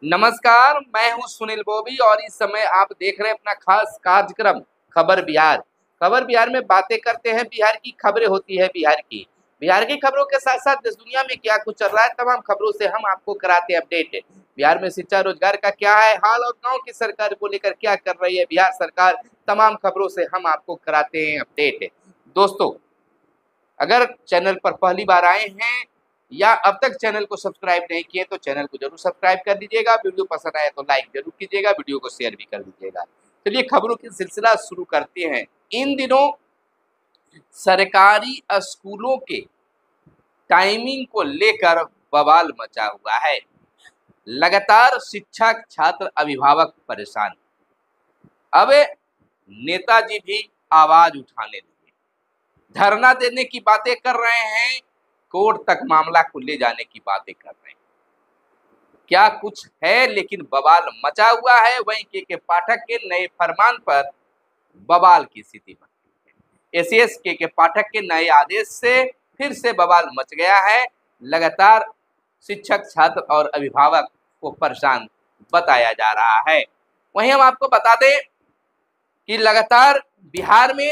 नमस्कार, मैं हूं सुनील बोबी और इस समय आप देख रहे हैं अपना खास कार्यक्रम खबर बिहार। खबर बिहार में बातें करते हैं, बिहार की खबरें होती है बिहार की खबरों के साथ साथ देश दुनिया में क्या कुछ चल रहा है तमाम खबरों से हम आपको कराते हैं अपडेट। बिहार में शिक्षा रोजगार का क्या है हाल और गांव की सरकार को लेकर क्या कर रही है बिहार सरकार, तमाम खबरों से हम आपको कराते हैं अपडेट। दोस्तों, अगर चैनल पर पहली बार आए हैं या अब तक चैनल को सब्सक्राइब नहीं किए तो चैनल को जरूर सब्सक्राइब कर दीजिएगा। वीडियो पसंद आए तो लाइक जरूर कीजिएगा, वीडियो को शेयर भी कर दीजिएगा। चलिए खबरों की सिलसिला शुरू करते हैं। इन दिनों सरकारी स्कूलों के टाइमिंग को लेकर बवाल मचा हुआ है। लगातार शिक्षक छात्र अभिभावक परेशान। अब नेताजी भी आवाज उठाने लगे, धरना देने की बातें कर रहे हैं, कोर्ट तक मामला को ले जाने की बातें कर रहे हैं। क्या कुछ है, लेकिन बवाल मचा हुआ है। वहीं के पाठक के नए फरमान पर बवाल की स्थिति बन गई है। एसीएस के पाठक के नए आदेश से फिर से बवाल मच गया है। लगातार शिक्षक छात्र और अभिभावक को परेशान बताया जा रहा है। वहीं हम आपको बता दें कि लगातार बिहार में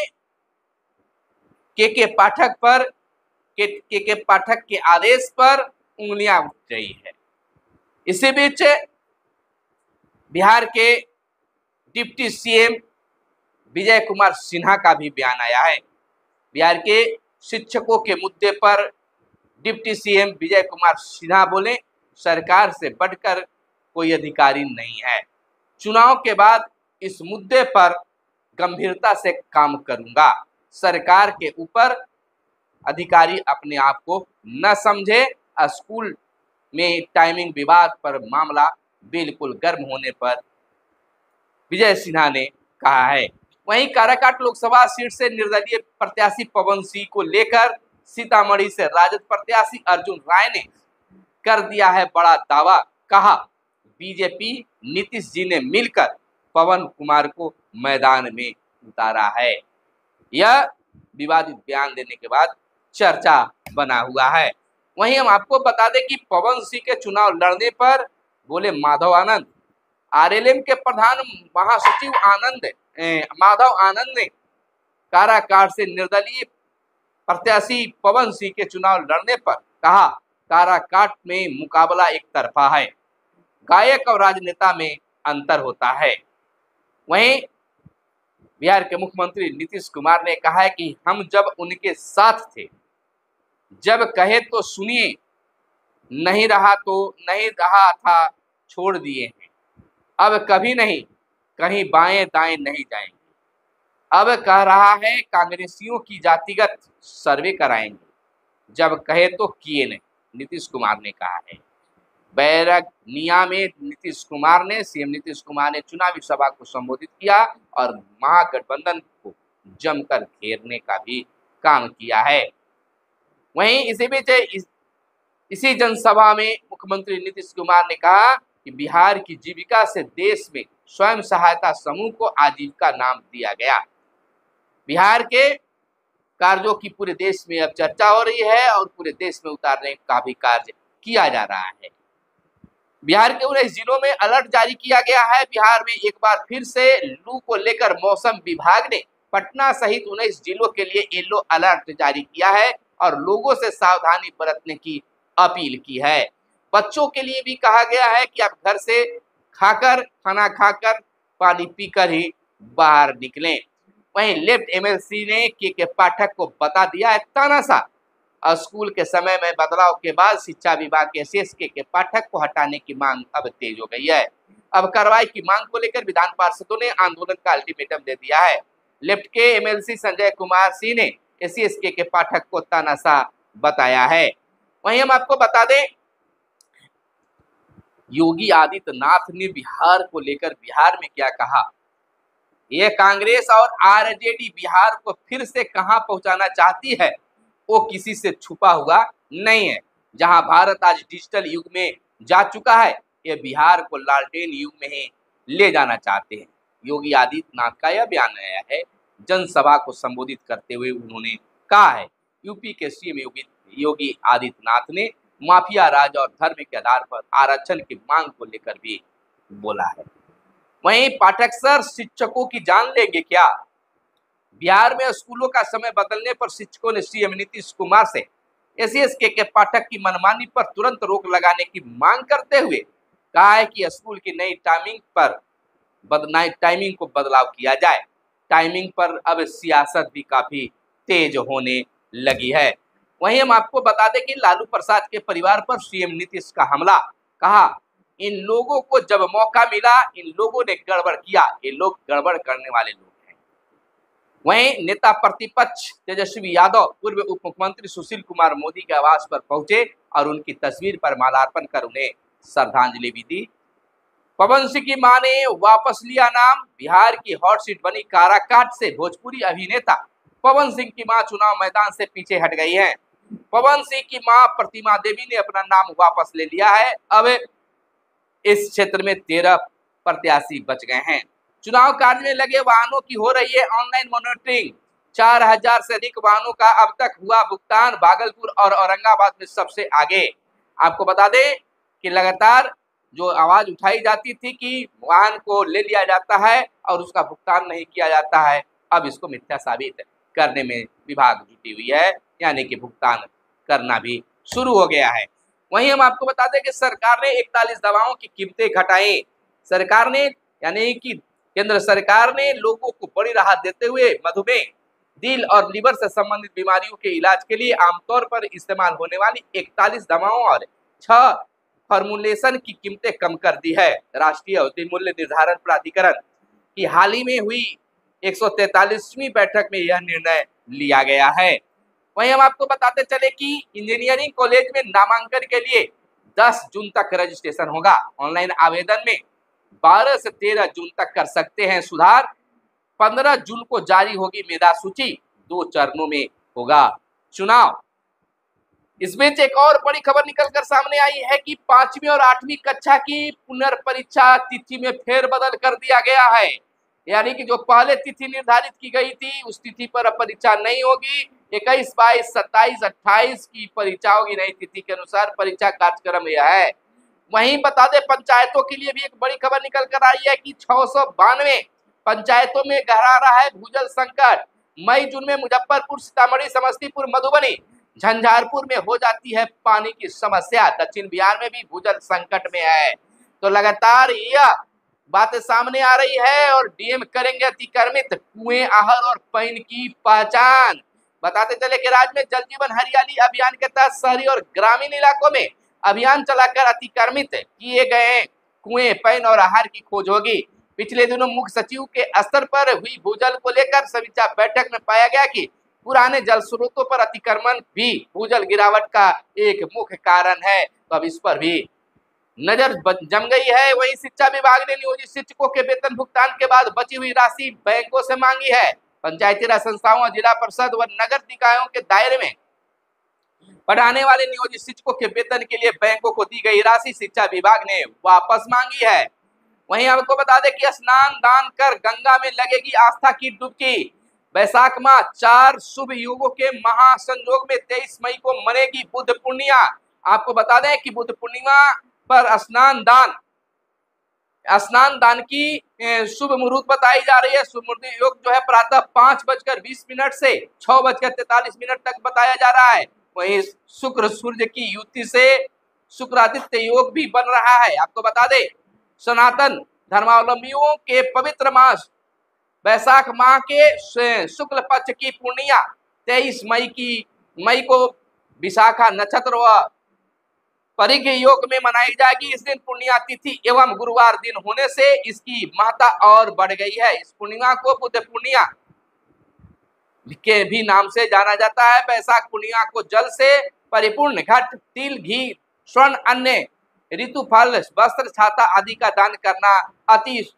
के पाठक पर के पाठक के आदेश पर उंगलियां उठ रही है। इसी बीच बिहार के डिप्टी सीएम विजय कुमार सिन्हा का भी बयान आया है। बिहार के शिक्षकों के मुद्दे पर डिप्टी सीएम विजय कुमार सिन्हा बोले, सरकार से बढ़कर कोई अधिकारी नहीं है। चुनाव के बाद इस मुद्दे पर गंभीरता से काम करूंगा। सरकार के ऊपर अधिकारी अपने आप को न समझे। स्कूल में टाइमिंग विवाद पर मामला बिल्कुल गर्म होने पर विजय सिन्हा ने कहा है। वहीं काराकाट लोकसभा सीट से निर्दलीय प्रत्याशी पवन सिंह को लेकर सीतामढ़ी से राजद प्रत्याशी अर्जुन राय ने कर दिया है बड़ा दावा। कहा, बीजेपी नीतीश जी ने मिलकर पवन कुमार को मैदान में उतारा है। यह विवादित बयान देने के बाद चर्चा बना हुआ है। वहीं हम आपको बता दें कि पवन सिंह के चुनाव लड़ने पर बोले माधव आनंद, आरएलएम के प्रधान महासचिव माधव आनंद ने काराकाट से निर्दलीय प्रत्याशी पवन सिंह के चुनाव लड़ने पर कहा, काराकाट में मुकाबला एक तरफा है, गायक और राजनेता में अंतर होता है। वहीं बिहार के मुख्यमंत्री नीतीश कुमार ने कहा है कि हम जब उनके साथ थे, जब कहे तो सुनिए, नहीं रहा तो नहीं रहा था, छोड़ दिए हैं। अब कभी नहीं, कहीं बाएं दाएं नहीं जाएंगे। अब कह रहा है कांग्रेसियों की जातिगत सर्वे कराएंगे, जब कहे तो किए नहीं, नीतीश कुमार ने कहा है। बैरगनिया में सीएम नीतीश कुमार ने चुनावी सभा को संबोधित किया और महागठबंधन को जमकर घेरने का भी काम किया है। वहीं इसी बीच इसी जनसभा में मुख्यमंत्री नीतीश कुमार ने कहा कि बिहार की जीविका से देश में स्वयं सहायता समूह को आजीविका नाम दिया गया। बिहार के कार्यों की पूरे देश में अब चर्चा हो रही है और पूरे देश में उतारने का भी कार्य किया जा रहा है। बिहार के 19 जिलों में अलर्ट जारी किया गया है। बिहार में एक बार फिर से लू को लेकर मौसम विभाग ने पटना सहित 19 जिलों के लिए येलो अलर्ट जारी किया है और लोगों से सावधानी बरतने की अपील की है। बच्चों के लिए भी कहा गया है कि आप घर से खाना खाकर पानी पीकर ही बाहर निकलें। वहीं लेफ्ट एमएलसी ने के पाठक को बता दिया है तानाशाह। स्कूल के समय में बदलाव के बाद शिक्षा विभाग के एसएस के पाठक को हटाने की मांग अब तेज हो गई है। अब कार्रवाई की मांग को लेकर विधान पार्षदों ने आंदोलन का अल्टीमेटम दे दिया है। लेफ्ट के एमएलसी संजय कुमार सिंह ने एसएस के पाठक को तानाशाह बताया है। वहीं हम आपको बता दें, योगी आदित्यनाथ ने बिहार को लेकर बिहार में क्या कहा। ये कांग्रेस और आरजेडी बिहार को फिर से कहां पहुंचाना चाहती है, वो किसी से छुपा हुआ नहीं है। जहां भारत आज डिजिटल युग में जा चुका है, ये बिहार को लालटेन युग में ही ले जाना चाहते हैं। योगी आदित्यनाथ का यह बयान आया है। जनसभा को संबोधित करते हुए उन्होंने कहा है, यूपी के सीएम योगी आदित्यनाथ ने माफिया राज और धर्म के आधार पर आरक्षण की मांग को लेकर भी बोला है। वहीं पाठक सर शिक्षकों की जान लेंगे क्या? बिहार में स्कूलों का समय बदलने पर शिक्षकों ने सीएम नीतीश कुमार से एससीएसके के पाठक की मनमानी पर तुरंत रोक लगाने की मांग करते हुए कहा है कि स्कूल की नई टाइमिंग को बदलाव किया जाए। टाइमिंग पर अब सियासत भी काफी तेज होने लगी है। वहीं हम आपको बता दें कि लालू प्रसाद के परिवार पर सीएम नीतीश का हमला, कहा इन लोगों को जब मौका मिला इन लोगों ने गड़बड़ किया, ये लोग गड़बड़ करने वाले लोग हैं। वहीं नेता प्रतिपक्ष तेजस्वी यादव पूर्व उप मुख्यमंत्री सुशील कुमार मोदी के आवास पर पहुंचे और उनकी तस्वीर पर माल्यार्पण कर उन्हें श्रद्धांजलि भी दी। पवन सिंह की मां ने वापस लिया नाम, बिहार की हॉट सीट बनी काराकाट से भोजपुरी अभिनेता पवन सिंह की मां चुनाव मैदान से पीछे हट गई हैं। पवन सिंह की मां प्रतिमा देवी ने अपना नाम वापस ले लिया है। अब इस क्षेत्र में 13 प्रत्याशी बच गए हैं। चुनाव कार्य में लगे वाहनों की हो रही है ऑनलाइन मॉनिटरिंग। 4000 से अधिक वाहनों का अब तक हुआ भुगतान। भागलपुर और औरंगाबाद में सबसे आगे। आपको बता दें कि लगातार जो आवाज उठाई जाती थी कि वाहन को ले लिया जाता है और उसका भुगतान नहीं किया जाता है, अब इसको मिथ्या साबित करने में विभाग जुटी हुई है, यानी कि भुगतान करना भी शुरू हो गया है। वहीं हम आपको बता दें कि सरकार ने 41 दवाओं की कीमतें घटाई। सरकार ने यानी कि केंद्र सरकार ने लोगों को बड़ी राहत देते हुए मधुमेह, दिल और लीवर से संबंधित बीमारियों के इलाज के लिए आमतौर पर इस्तेमाल होने वाली 41 दवाओं और 6 फॉर्मुलेशन की कीमतें कम कर दी है। राष्ट्रीय औषधि मूल्य निर्धारण प्राधिकरण की हाल ही में हुई 143वीं बैठक में यह निर्णय लिया गया है। वहीं हम आपको बताते चले कि इंजीनियरिंग कॉलेज में नामांकन के लिए 10 जून तक रजिस्ट्रेशन होगा। ऑनलाइन आवेदन में 12 से 13 जून तक कर सकते हैं सुधार। 15 जून को जारी होगी मेधा सूची। 2 चरणों में होगा चुनाव। इस बीच एक और बड़ी खबर निकलकर सामने आई है कि 5वीं और 8वीं कक्षा की पुनर्परीक्षा तिथि में फेरबदल कर दिया गया है। यानी कि जो पहले तिथि निर्धारित की गई थी उस तिथि पर अब परीक्षा नहीं होगी। 21, 22, 27, 28 की परीक्षा होगी। नई तिथि के अनुसार परीक्षा कार्यक्रम यह है। वहीं बता दें पंचायतों के लिए भी एक बड़ी खबर निकल कर आई है कि 692 पंचायतों में गहरा रहा है भूजल संकट। मई जून में मुजफ्फरपुर, सीतामढ़ी, समस्तीपुर, मधुबनी, झंझारपुर में हो जाती है पानी की समस्या। दक्षिण बिहार में भी भूजल संकट में है। तो लगातार यह बातें सामने आ रही है और डीएम करेंगे अतिक्रमित कुएं, आहर और पईन की पहचान। बताते चले कि राज्य में जल जीवन हरियाली अभियान के तहत शहरी और ग्रामीण इलाकों में अभियान चलाकर अतिक्रमित किए गए कुएं, पईन और आहर की खोज होगी। पिछले दिनों मुख्य सचिव के स्तर पर हुई भूजल को लेकर समीक्षा बैठक में पाया गया कि पुराने जल स्रोतों पर अतिक्रमण भी भूजल गिरावट का एक मुख्य कारण है। तो अब इस पर भी नजर जम गई है। वहीं शिक्षा विभाग ने नियोजित शिक्षकों के वेतन भुगतान के बाद बची हुई राशि बैंकों से मांगी है। पंचायती राज संस्थाओं, जिला परिषद व नगर निकायों के दायरे में पढ़ाने वाले नियोजित शिक्षकों के वेतन के लिए बैंकों को दी गई राशि शिक्षा विभाग ने वापस मांगी है। वहीं आपको बता दें कि स्नान दान कर गंगा में लगेगी आस्था की डुबकी। वैशाख माह 4 शुभ युगों के महासंयोग में 23 मई को मनेगी बुद्ध पूर्णिमा। आपको बता दें कि बुद्ध पूर्णिमा पर स्नान दान की शुभ मुहूर्त बताई जा रही है। शुभ मुहूर्त योग जो है प्रातः 5:20 से 6:43 तक बताया जा रहा है। वहीं शुक्र सूर्य की युति से शुक्रादित्य योग भी बन रहा है। आपको बता दें सनातन धर्मावलंबियों के पवित्र मास वैशाख माह के शुक्ल पक्ष की पूर्णिमा 23 मई को विशाखा नक्षत्र व परिघ योग में मनाई जाएगी। इस दिन पुण्य तिथि एवं गुरुवार दिन होने से इसकी महत्ता और बढ़ गई है। इस पूर्णिमा को बुद्ध पूर्णिमा के भी नाम से जाना जाता है। वैशाख पूर्णिमा को जल से परिपूर्ण घट, तिल, घी, स्वर्ण, अन्य ऋतु फल, वस्त्र, छाता आदि का दान करना अति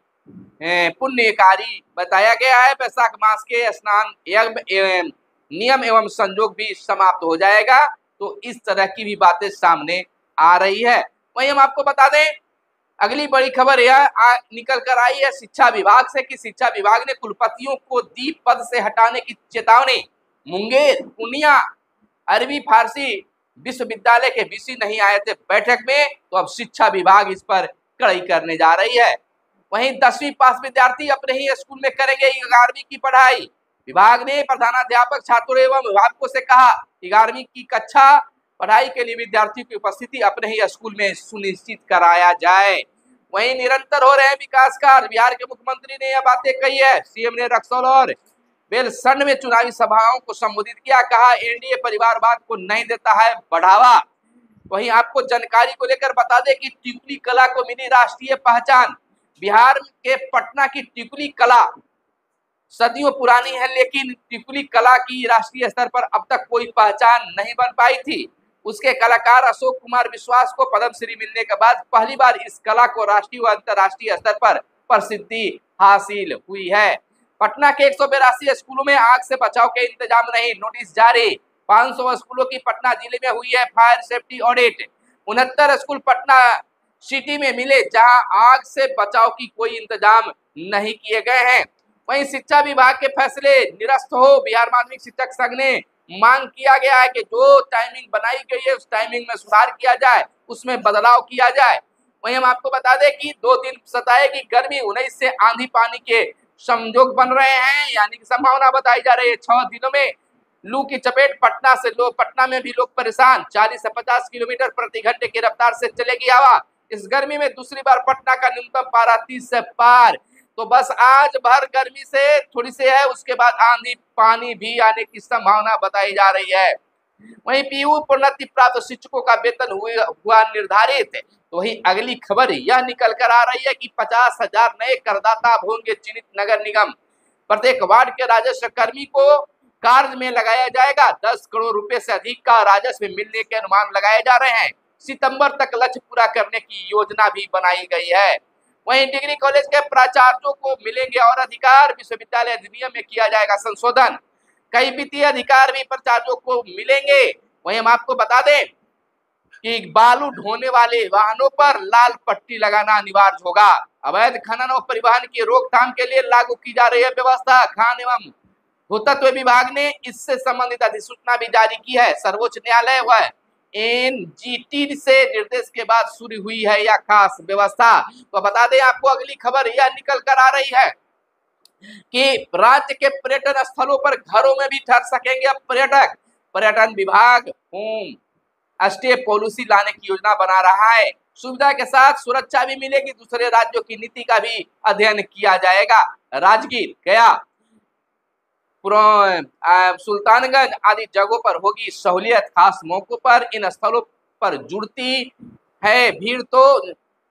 पुण्यकारी बताया गया है। वैशाख मास के स्नान एवं नियम एवं संजोग भी समाप्त हो जाएगा। तो इस तरह की भी बातें सामने आ रही है। वहीं हम आपको बता दें अगली बड़ी खबर यह निकल कर आई है शिक्षा विभाग से कि शिक्षा विभाग ने कुलपतियों को दी पद से हटाने की चेतावनी। मुंगेर, पूर्णिया, अरबी फारसी विश्वविद्यालय के वीसी नहीं आए थे बैठक में, तो अब शिक्षा विभाग इस पर कड़ाई करने जा रही है। वहीं 10वीं पास विद्यार्थी अपने ही स्कूल में करेंगे 11वीं की पढ़ाई। विभाग ने प्रधानाध्यापक छात्रों एवं अभिभावकों से कहा 11वीं की कक्षा पढ़ाई के लिए विद्यार्थियों की उपस्थिति अपने ही स्कूल में सुनिश्चित कराया जाए। वहीं निरंतर हो रहे विकास कार्य, बिहार के मुख्यमंत्री ने यह बातें कही है। सीएम ने रक्सौल और बेलसंड में चुनावी सभाओं को संबोधित किया, कहा एनडीए परिवारवाद को नहीं देता है बढ़ावा। वहीं आपको जानकारी को लेकर बता दें कि टिकुली कला को मिली राष्ट्रीय पहचान। बिहार के पटना की टिकुली कला सदियों पुरानी है, लेकिन टिकुली कला की राष्ट्रीय स्तर पर अब तक कोई पहचान नहीं बन पाई थी। उसके कलाकार अशोक कुमार विश्वास को पद्मश्री मिलने के बाद पहली बार इस कला को राष्ट्रीय व अंतर्राष्ट्रीय स्तर पर प्रसिद्धि हासिल हुई है। पटना के 182 स्कूलों में आग से बचाव के इंतजाम नहीं, नोटिस जारी। 500 स्कूलों की पटना जिले में हुई है fire safety audit. 69 school Patna city में मिले जहां आग से बचाव की कोई इंतजाम नहीं किए गए हैं। वहीं शिक्षा विभाग के फैसले निरस्त हो, बिहार माध्यमिक शिक्षक संघ ने मांग किया गया है कि जो टाइमिंग बनाई गई है उस टाइमिंग में सुधार किया जाए, उसमें बदलाव किया जाए। वहीं हम आपको बता दें कि 2 दिन सताएगी गर्मी, 19 से आंधी पानी के संजोग बन रहे हैं, यानी कि संभावना बताई जा रही है। 6 दिनों में लू की चपेट पटना में भी लोग परेशान। 40 से 50 किलोमीटर प्रति घंटे की रफ्तार से चलेगी हवा। इस गर्मी में दूसरी बार पटना का न्यूनतम पारा 30 से पार। तो बस आज भर गर्मी से थोड़ी सी है, उसके बाद आंधी पानी भी आने की संभावना बताई जा रही है। वहीं पीयू प्रोन्नति प्राप्त शिक्षकों का वेतन हुआ निर्धारित। तो वही अगली खबर यह निकल कर आ रही है कि 50,000 नए करदाता होंगे चिन्हित नगर निगम। प्रत्येक वार्ड के राजस्व कर्मी को कार्य में लगाया जाएगा। 10 करोड़ रुपए से अधिक का राजस्व मिलने के अनुमान लगाए जा रहे हैं। सितंबर तक लक्ष्य पूरा करने की योजना भी बनाई गई है। वहीं डिग्री कॉलेज के प्राचार्यों को मिलेंगे और अधिकार, विश्वविद्यालय अधिनियम में किया जाएगा संशोधन। कई वित्तीय अधिकार भी प्राचार्यों को मिलेंगे। वहीं हम आपको बता दें कि बालू ढोने वाले वाहनों पर लाल पट्टी लगाना अनिवार्य होगा। अवैध खनन और परिवहन की रोकथाम के लिए लागू की जा रही है व्यवस्था। खान एवं भूतत्व विभाग ने इससे संबंधित अधिसूचना भी जारी की है। सर्वोच्च न्यायालय व एनजीटी से निर्देश के बाद शुरू हुई है यह खास व्यवस्था। तो बता दें आपको अगली खबर यह निकल कर आ रही है कि राज्य के पर्यटन स्थलों पर घरों में भी ठहर सकेंगे अब पर्यटक। पर्यटन विभाग होम स्टे पॉलिसी लाने की योजना बना रहा है। सुविधा के साथ सुरक्षा भी मिलेगी। दूसरे राज्यों की नीति का भी अध्ययन किया जाएगा। राजगीर, गया, सुल्तानगंज आदि जगहों पर होगी सहूलियत। खास मौकों पर इन स्थलों पर जुड़ती है भीड़ तो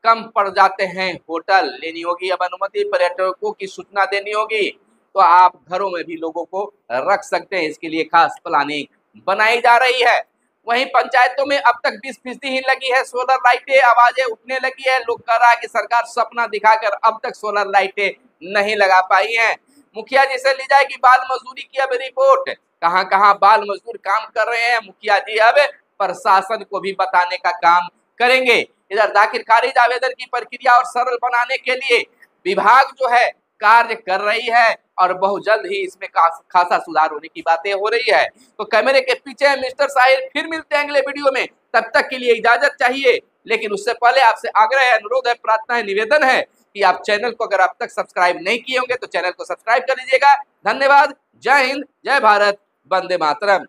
कम पड़ जाते हैं होटल। लेनी होगी अब अनुमति, पर्यटकों की सूचना देनी होगी। तो आप घरों में भी लोगों को रख सकते हैं, इसके लिए खास प्लानिंग बनाई जा रही है। वहीं पंचायतों में अब तक 20% ही लगी है सोलर लाइटें। आवाजें उठने लगी है, लोग कह रहा है कि सरकार सपना दिखाकर अब तक सोलर लाइटें नहीं लगा पाई हैं। मुखिया जी से ली जाएगी बाल मजदूरी की अब रिपोर्ट। कहां कहां बाल मजदूर काम कर रहे हैं, मुखिया जी अब प्रशासन को भी बताने का काम करेंगे। इधर दाखिल खारिज आवेदन की प्रक्रिया और सरल बनाने के लिए विभाग जो है कार्य कर रही है और बहुत जल्द ही इसमें खासा सुधार होने की बातें हो रही है। तो कैमरे के पीछे मिस्टर साहिर, फिर मिलते हैं अगले वीडियो में। तब तक के लिए इजाजत चाहिए, लेकिन उससे पहले आपसे आग्रह है, अनुरोध है, प्रार्थना है, निवेदन है कि आप चैनल को अगर अब तक सब्सक्राइब नहीं किए होंगे तो चैनल को सब्सक्राइब कर लीजिएगा। धन्यवाद। जय हिंद, जय भारत, वंदे मातरम।